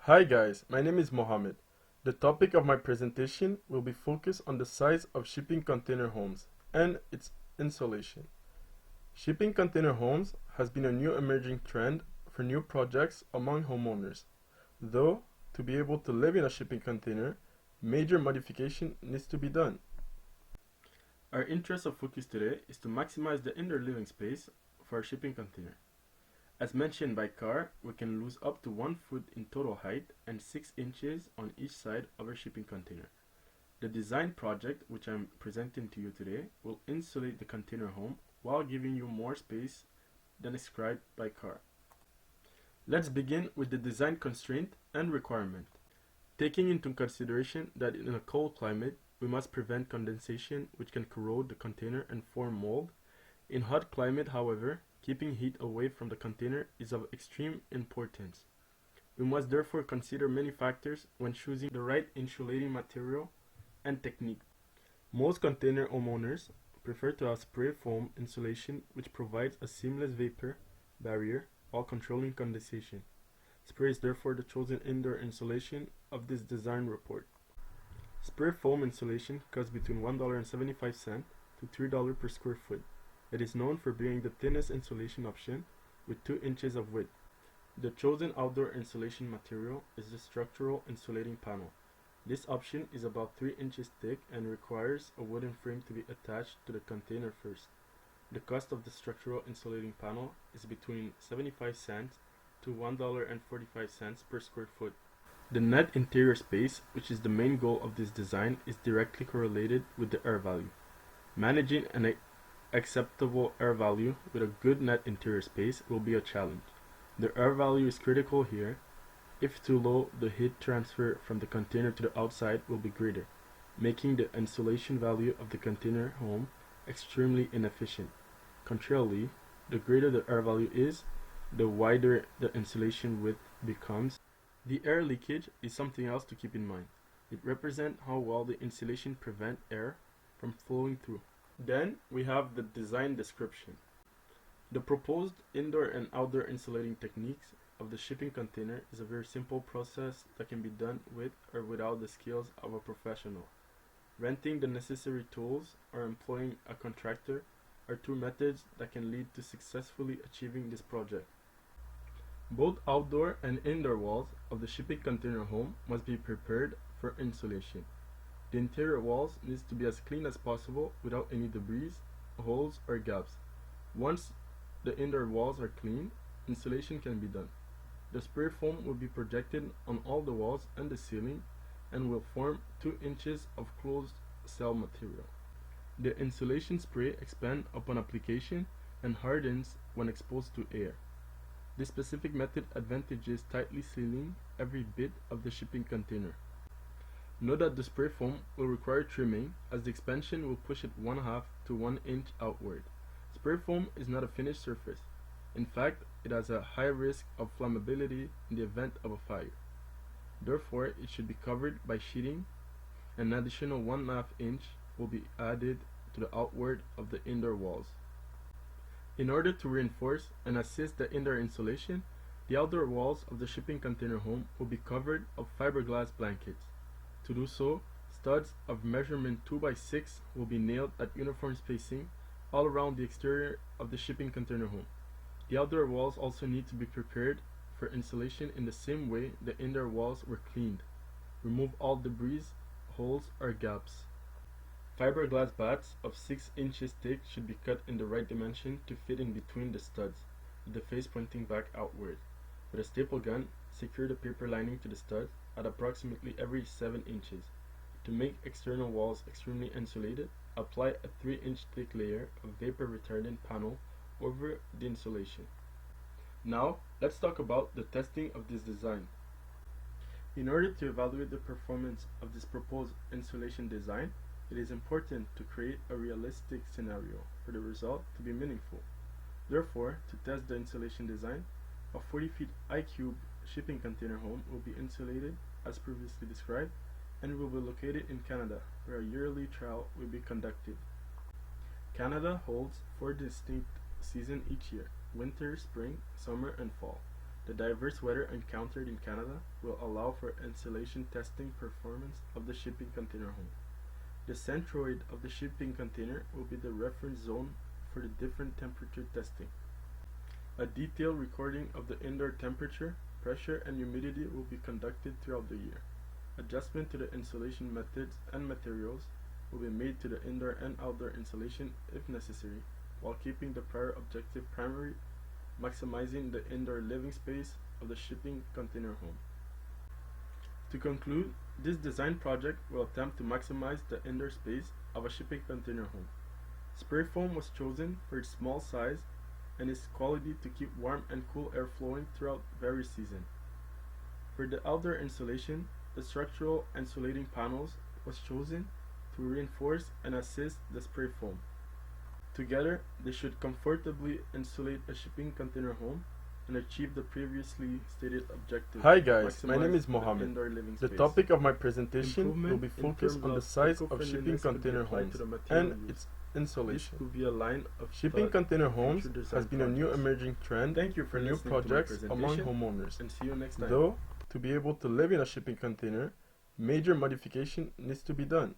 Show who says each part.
Speaker 1: Hi guys, my name is Mohammed. The topic of my presentation will be focused on the size of shipping container homes and its insulation. Shipping container homes has been a new emerging trend for new projects among homeowners. Though, to be able to live in a shipping container, major modification needs to be done. Our interest of focus today is to maximize the indoor living space for a shipping container. As mentioned by Carr, we can lose up to 1 foot in total height and 6 inches on each side of our shipping container. The design project, which I'm presenting to you today, will insulate the container home while giving you more space than described by Carr. Let's begin with the design constraint and requirement. Taking into consideration that in a cold climate, we must prevent condensation which can corrode the container and form mold. In hot climate, however, keeping heat away from the container is of extreme importance. We must therefore consider many factors when choosing the right insulating material and technique. Most container homeowners prefer to have spray foam insulation, which provides a seamless vapor barrier while controlling condensation. Spray is therefore the chosen indoor insulation of this design report. Spray foam insulation costs between $1.75 to $3 per square foot. It is known for being the thinnest insulation option with 2 inches of width. The chosen outdoor insulation material is the structural insulating panel. This option is about 3 inches thick and requires a wooden frame to be attached to the container first. The cost of the structural insulating panel is between 75 cents to $1.45 per square foot. The net interior space, which is the main goal of this design, is directly correlated with the air value. Managing an acceptable air value with a good net interior space will be a challenge. The air value is critical here. If too low, the heat transfer from the container to the outside will be greater, making the insulation value of the container home extremely inefficient. Contrarily, the greater the air value is, the wider the insulation width becomes. The air leakage is something else to keep in mind. It represents how well the insulation prevents air from flowing through. Then we have the design description. The proposed indoor and outdoor insulating techniques of the shipping container is a very simple process that can be done with or without the skills of a professional. Renting the necessary tools or employing a contractor are two methods that can lead to successfully achieving this project. Both outdoor and indoor walls of the shipping container home must be prepared for insulation. The interior walls need to be as clean as possible without any debris, holes, or gaps. Once the indoor walls are clean, insulation can be done. The spray foam will be projected on all the walls and the ceiling and will form 2 inches of closed cell material. The insulation spray expands upon application and hardens when exposed to air. This specific method advantages tightly sealing every bit of the shipping container. Note that the spray foam will require trimming as the expansion will push it 1/2 to 1 inch outward. Spray foam is not a finished surface. In fact, it has a high risk of flammability in the event of a fire. Therefore, it should be covered by sheeting. An additional 1/2 inch will be added to the outward of the indoor walls. In order to reinforce and assist the indoor insulation, the outdoor walls of the shipping container home will be covered of fiberglass blankets. To do so, studs of measurement 2 by 6 will be nailed at uniform spacing all around the exterior of the shipping container home. The outdoor walls also need to be prepared for insulation in the same way the indoor walls were cleaned. Remove all debris, holes, or gaps. Fiberglass batts of 6 inches thick should be cut in the right dimension to fit in between the studs, with the face pointing back outward. With a staple gun, secure the paper lining to the studs at approximately every 7 inches. To make external walls extremely insulated, apply a 3-inch thick layer of vapor retardant panel over the insulation. Now, let's talk about the testing of this design. In order to evaluate the performance of this proposed insulation design, it is important to create a realistic scenario for the result to be meaningful. Therefore, to test the insulation design, a 40 feet I-cube shipping container home will be insulated as previously described and will be located in Canada, where a yearly trial will be conducted. Canada holds 4 distinct seasons each year: winter, spring, summer, and fall. The diverse weather encountered in Canada will allow for insulation testing performance of the shipping container home. The centroid of the shipping container will be the reference zone for the different temperature testing. A detailed recording of the indoor temperature, pressure and humidity will be conducted throughout the year. Adjustment to the insulation methods and materials will be made to the indoor and outdoor insulation if necessary, while keeping the prior objective primary, maximizing the indoor living space of the shipping container home. To conclude, this design project will attempt to maximize the indoor space of a shipping container home. Spray foam was chosen for its small size and its quality to keep warm and cool air flowing throughout various seasons. For the outdoor insulation, the structural insulating panels was chosen to reinforce and assist the spray foam. Together, they should comfortably insulate a shipping container home and achieve the previously stated objective.
Speaker 2: Hi guys, my name is Mohammed. The topic of my presentation will be focused on the size of shipping container homes and its insulation. Shipping container homes has been a new emerging trend for new projects among homeowners.
Speaker 1: And see you next time.
Speaker 2: Though, to be able to live in a shipping container, major modification needs to be done.